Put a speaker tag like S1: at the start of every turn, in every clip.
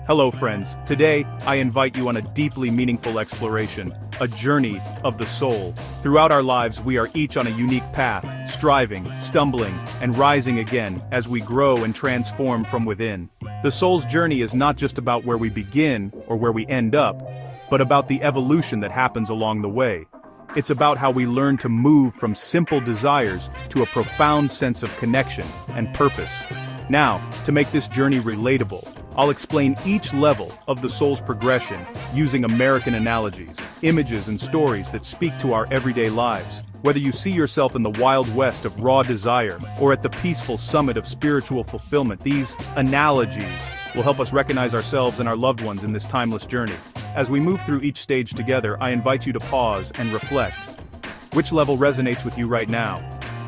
S1: Hello friends, today I invite you on a deeply meaningful exploration, a journey of the soul. Throughout our lives we are each on a unique path, striving, stumbling, and rising again as we grow and transform from within. The soul's journey is not just about where we begin or where we end up, but about the evolution that happens along the way. It's about how we learn to move from simple desires to a profound sense of connection and purpose. Now, to make this journey relatable, I'll explain each level of the soul's progression using American analogies, images and stories that speak to our everyday lives. Whether you see yourself in the wild west of raw desire or at the peaceful summit of spiritual fulfillment, these analogies will help us recognize ourselves and our loved ones in this timeless journey. As we move through each stage together, I invite you to pause and reflect. Which level resonates with you right now?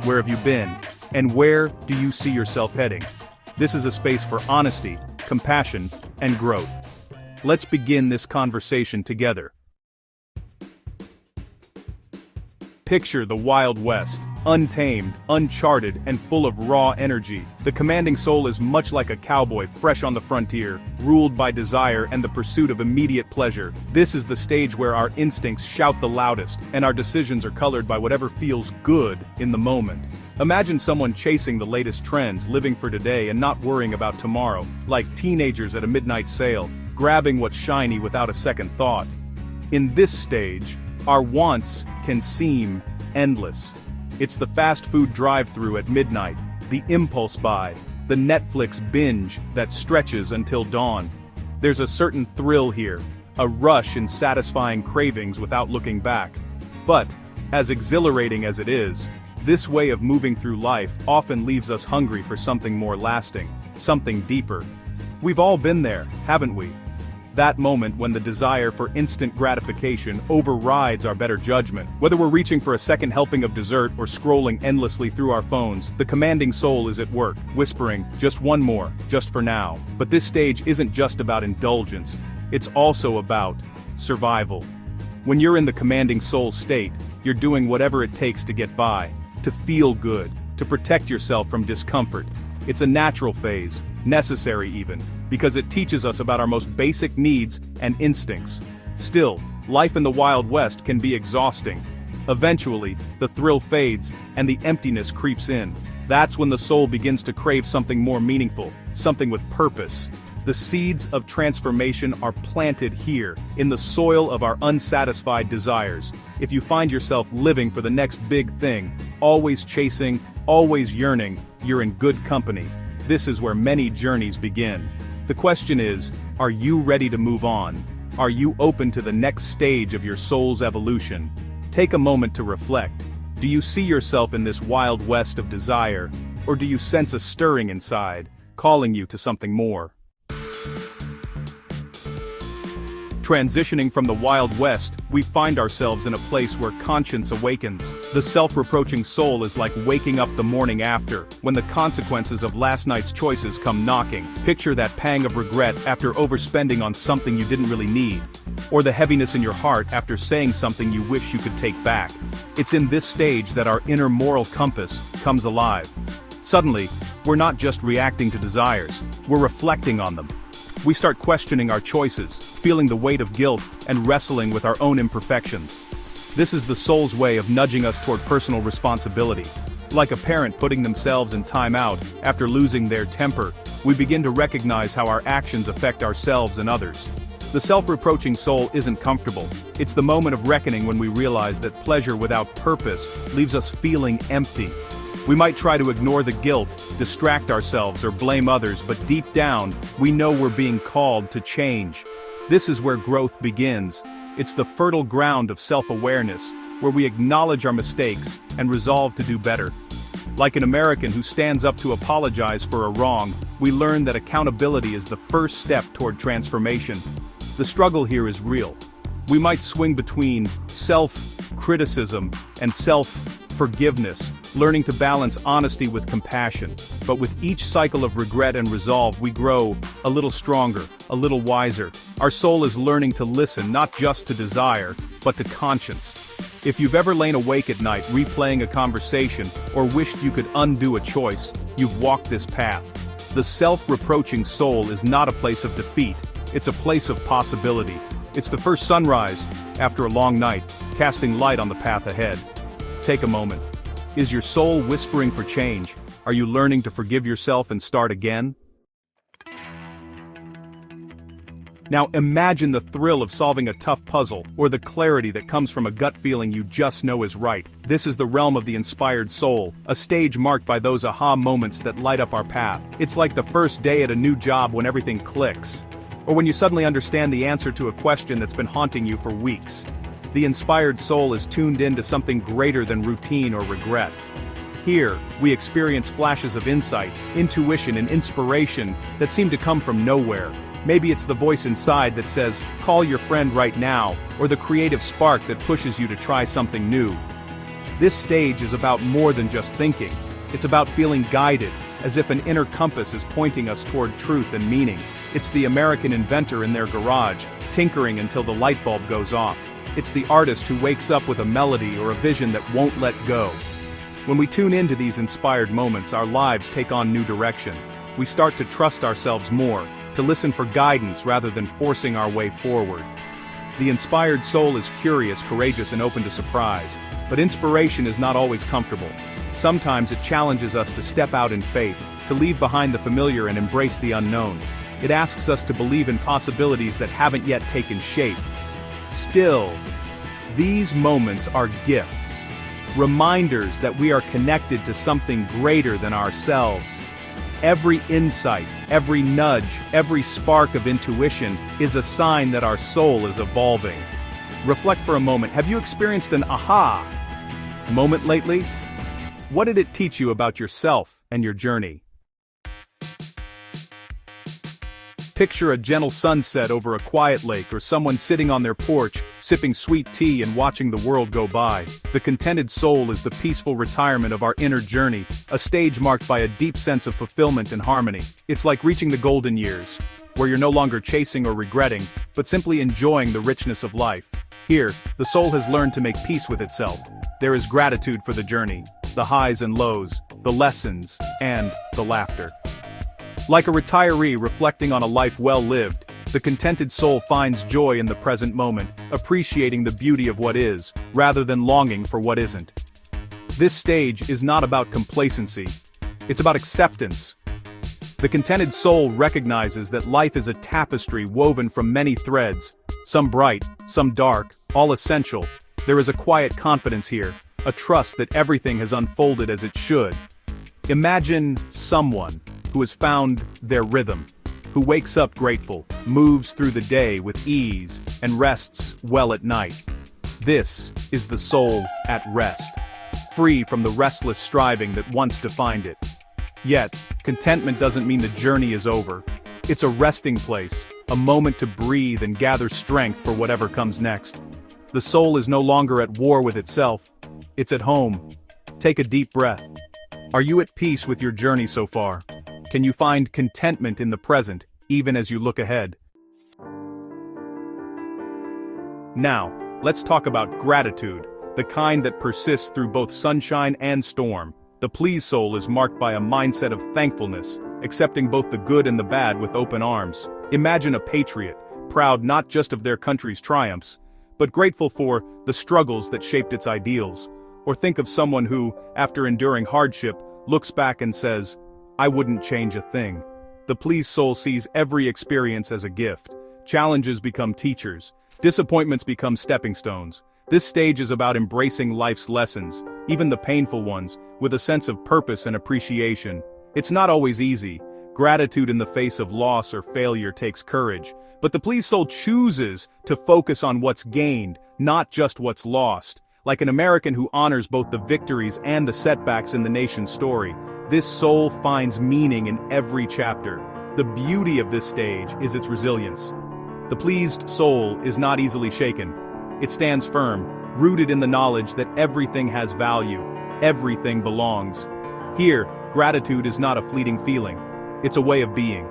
S1: Where have you been? And where do you see yourself heading? This is a space for honesty, compassion, and growth. Let's begin this conversation together. Picture the Wild West, untamed, uncharted, and full of raw energy. The commanding soul is much like a cowboy fresh on the frontier, ruled by desire and the pursuit of immediate pleasure. This is the stage where our instincts shout the loudest, and our decisions are colored by whatever feels good in the moment. Imagine someone chasing the latest trends, living for today and not worrying about tomorrow, like teenagers at a midnight sale, grabbing what's shiny without a second thought. In this stage, our wants can seem endless. It's the fast food drive-thru at midnight, the impulse buy, the Netflix binge that stretches until dawn. There's a certain thrill here, a rush in satisfying cravings without looking back. But, as exhilarating as it is, this way of moving through life often leaves us hungry for something more lasting, something deeper. We've all been there, haven't we? That moment when the desire for instant gratification overrides our better judgment. Whether we're reaching for a second helping of dessert or scrolling endlessly through our phones, the commanding soul is at work, whispering, just one more, just for now. But this stage isn't just about indulgence, it's also about survival. When you're in the commanding soul state, you're doing whatever it takes to get by, to feel good, to protect yourself from discomfort. It's a natural phase, necessary even, because it teaches us about our most basic needs and instincts. Still, life in the Wild West can be exhausting. Eventually, the thrill fades and the emptiness creeps in. That's when the soul begins to crave something more meaningful, something with purpose. The seeds of transformation are planted here, in the soil of our unsatisfied desires. If you find yourself living for the next big thing, always chasing, always yearning, you're in good company. This is where many journeys begin. The question is, are you ready to move on? Are you open to the next stage of your soul's evolution? Take a moment to reflect. Do you see yourself in this wild west of desire, or do you sense a stirring inside, calling you to something more? Transitioning from the Wild West, we find ourselves in a place where conscience awakens. The self-reproaching soul is like waking up the morning after, when the consequences of last night's choices come knocking. Picture that pang of regret after overspending on something you didn't really need, or the heaviness in your heart after saying something you wish you could take back. It's in this stage that our inner moral compass comes alive. Suddenly, we're not just reacting to desires, we're reflecting on them. We start questioning our choices, feeling the weight of guilt, and wrestling with our own imperfections. This is the soul's way of nudging us toward personal responsibility. Like a parent putting themselves in time out after losing their temper, we begin to recognize how our actions affect ourselves and others. The self-reproaching soul isn't comfortable. It's the moment of reckoning when we realize that pleasure without purpose leaves us feeling empty. We might try to ignore the guilt, distract ourselves, or blame others, but deep down, we know we're being called to change. This is where growth begins. It's the fertile ground of self-awareness, where we acknowledge our mistakes and resolve to do better. Like an American who stands up to apologize for a wrong, we learn that accountability is the first step toward transformation. The struggle here is real. We might swing between self-criticism and self-forgiveness, learning to balance honesty with compassion. But with each cycle of regret and resolve, we grow a little stronger, a little wiser. Our soul is learning to listen not just to desire, but to conscience. If you've ever lain awake at night replaying a conversation or wished you could undo a choice, you've walked this path. The self-reproaching soul is not a place of defeat, It's a place of possibility. It's the first sunrise, after a long night, casting light on the path ahead. Take a moment. Is your soul whispering for change? Are you learning to forgive yourself and start again? Now imagine the thrill of solving a tough puzzle, or the clarity that comes from a gut feeling you just know is right. This is the realm of the inspired soul, a stage marked by those aha moments that light up our path. It's like the first day at a new job when everything clicks. Or when you suddenly understand the answer to a question that's been haunting you for weeks. The inspired soul is tuned in to something greater than routine or regret. Here, we experience flashes of insight, intuition, and inspiration that seem to come from nowhere. Maybe it's the voice inside that says, "Call your friend right now," or the creative spark that pushes you to try something new. This stage is about more than just thinking. It's about feeling guided, as if an inner compass is pointing us toward truth and meaning. It's the American inventor in their garage, tinkering until the light bulb goes off. It's the artist who wakes up with a melody or a vision that won't let go. When we tune into these inspired moments, our lives take on new direction. We start to trust ourselves more, to listen for guidance rather than forcing our way forward. The inspired soul is curious, courageous, and open to surprise, but inspiration is not always comfortable. Sometimes it challenges us to step out in faith, to leave behind the familiar and embrace the unknown. It asks us to believe in possibilities that haven't yet taken shape. Still, these moments are gifts, reminders that we are connected to something greater than ourselves. Every insight, every nudge, every spark of intuition is a sign that our soul is evolving. Reflect for a moment. Have you experienced an aha moment lately? What did it teach you about yourself and your journey? Picture a gentle sunset over a quiet lake, or someone sitting on their porch, sipping sweet tea and watching the world go by. The contented soul is the peaceful retirement of our inner journey, a stage marked by a deep sense of fulfillment and harmony. It's like reaching the golden years, where you're no longer chasing or regretting, but simply enjoying the richness of life. Here, the soul has learned to make peace with itself. There is gratitude for the journey, the highs and lows, the lessons, and the laughter. Like a retiree reflecting on a life well lived, the contented soul finds joy in the present moment, appreciating the beauty of what is, rather than longing for what isn't. This stage is not about complacency. It's about acceptance. The contented soul recognizes that life is a tapestry woven from many threads, some bright, some dark, all essential. There is a quiet confidence here, a trust that everything has unfolded as it should. Imagine someone who has found their rhythm, who wakes up grateful, moves through the day with ease, and rests well at night. This is the soul at rest, free from the restless striving that once defined it. Yet, contentment doesn't mean the journey is over. It's a resting place, a moment to breathe and gather strength for whatever comes next. The soul is no longer at war with itself. It's at home. Take a deep breath. Are you at peace with your journey so far? Can you find contentment in the present, even as you look ahead? Now, let's talk about gratitude, the kind that persists through both sunshine and storm. The pleased soul is marked by a mindset of thankfulness, accepting both the good and the bad with open arms. Imagine a patriot, proud not just of their country's triumphs, but grateful for the struggles that shaped its ideals. Or think of someone who, after enduring hardship, looks back and says, "I wouldn't change a thing." The pleased soul sees every experience as a gift. Challenges become teachers. Disappointments become stepping stones. This stage is about embracing life's lessons, even the painful ones, with a sense of purpose and appreciation. It's not always easy. Gratitude in the face of loss or failure takes courage. But the pleased soul chooses to focus on what's gained, not just what's lost. Like an American who honors both the victories and the setbacks in the nation's story, this soul finds meaning in every chapter. The beauty of this stage is its resilience. The pleased soul is not easily shaken. It stands firm, rooted in the knowledge that everything has value, everything belongs. Here, gratitude is not a fleeting feeling. It's a way of being.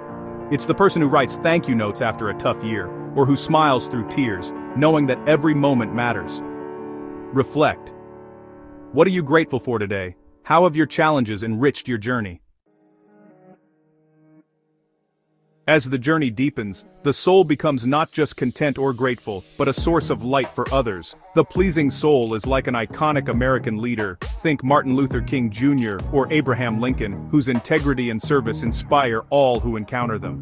S1: It's the person who writes thank you notes after a tough year, or who smiles through tears, knowing that every moment matters. Reflect. What are you grateful for today? How have your challenges enriched your journey? As the journey deepens, the soul becomes not just content or grateful, but a source of light for others. The pleasing soul is like an iconic American leader, think Martin Luther King Jr. or Abraham Lincoln, whose integrity and service inspire all who encounter them.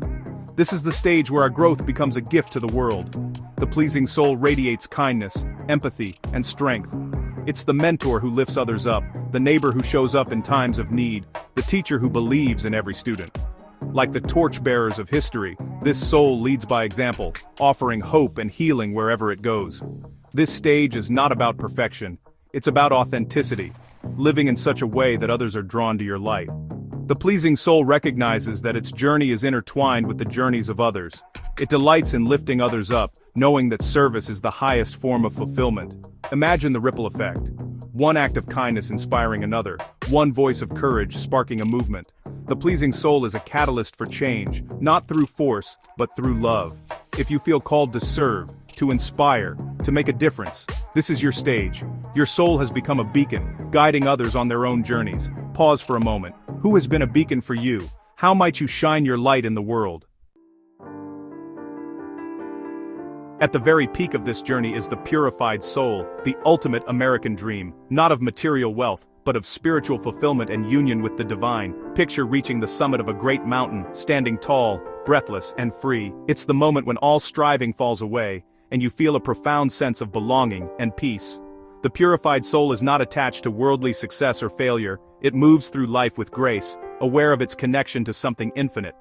S1: This is the stage where our growth becomes a gift to the world. The pleasing soul radiates kindness, empathy, and strength. It's the mentor who lifts others up, the neighbor who shows up in times of need, the teacher who believes in every student. Like the torchbearers of history, this soul leads by example, offering hope and healing wherever it goes. This stage is not about perfection, it's about authenticity, living in such a way that others are drawn to your light. The pleasing soul recognizes that its journey is intertwined with the journeys of others. It delights in lifting others up, knowing that service is the highest form of fulfillment. Imagine the ripple effect. One act of kindness inspiring another, one voice of courage sparking a movement. The pleasing soul is a catalyst for change, not through force, but through love. If you feel called to serve, to inspire, to make a difference, this is your stage. Your soul has become a beacon, guiding others on their own journeys. Pause for a moment. Who has been a beacon for you? How might you shine your light in the world? At the very peak of this journey is the purified soul, the ultimate American dream, not of material wealth, but of spiritual fulfillment and union with the divine. Picture reaching the summit of a great mountain, standing tall, breathless, and free. It's the moment when all striving falls away, and you feel a profound sense of belonging and peace. The purified soul is not attached to worldly success or failure, it moves through life with grace, aware of its connection to something infinite.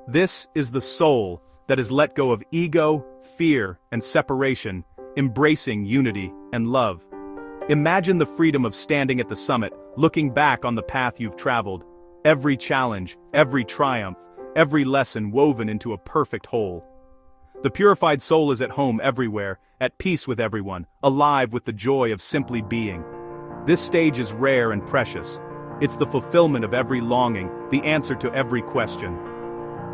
S1: This is the soul that has let go of ego, fear, and separation, embracing unity and love. Imagine the freedom of standing at the summit, looking back on the path you've traveled. Every challenge, every triumph, every lesson woven into a perfect whole. The purified soul is at home everywhere, at peace with everyone, alive with the joy of simply being. This stage is rare and precious. It's the fulfillment of every longing, the answer to every question.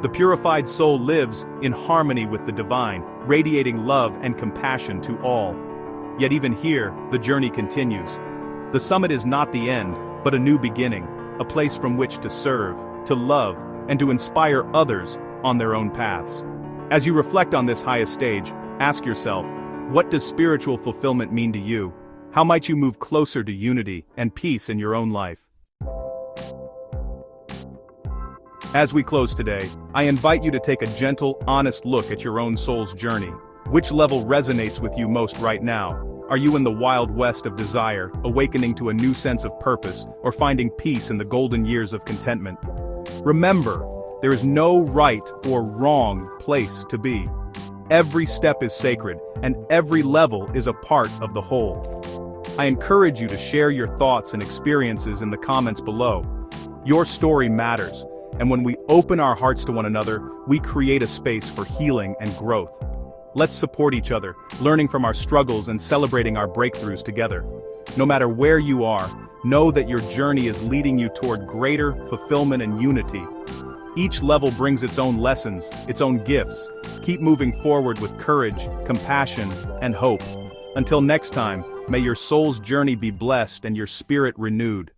S1: The purified soul lives in harmony with the divine, radiating love and compassion to all. Yet even here, the journey continues. The summit is not the end, but a new beginning, a place from which to serve, to love, and to inspire others on their own paths. As you reflect on this highest stage, ask yourself, what does spiritual fulfillment mean to you? How might you move closer to unity and peace in your own life? As we close today, I invite you to take a gentle, honest look at your own soul's journey. Which level resonates with you most right now? Are you in the wild west of desire, awakening to a new sense of purpose, or finding peace in the golden years of contentment? Remember, there is no right or wrong place to be. Every step is sacred, and every level is a part of the whole. I encourage you to share your thoughts and experiences in the comments below. Your story matters, and when we open our hearts to one another, we create a space for healing and growth. Let's support each other, learning from our struggles and celebrating our breakthroughs together. No matter where you are, know that your journey is leading you toward greater fulfillment and unity. Each level brings its own lessons, its own gifts. Keep moving forward with courage, compassion, and hope. Until next time, may your soul's journey be blessed and your spirit renewed.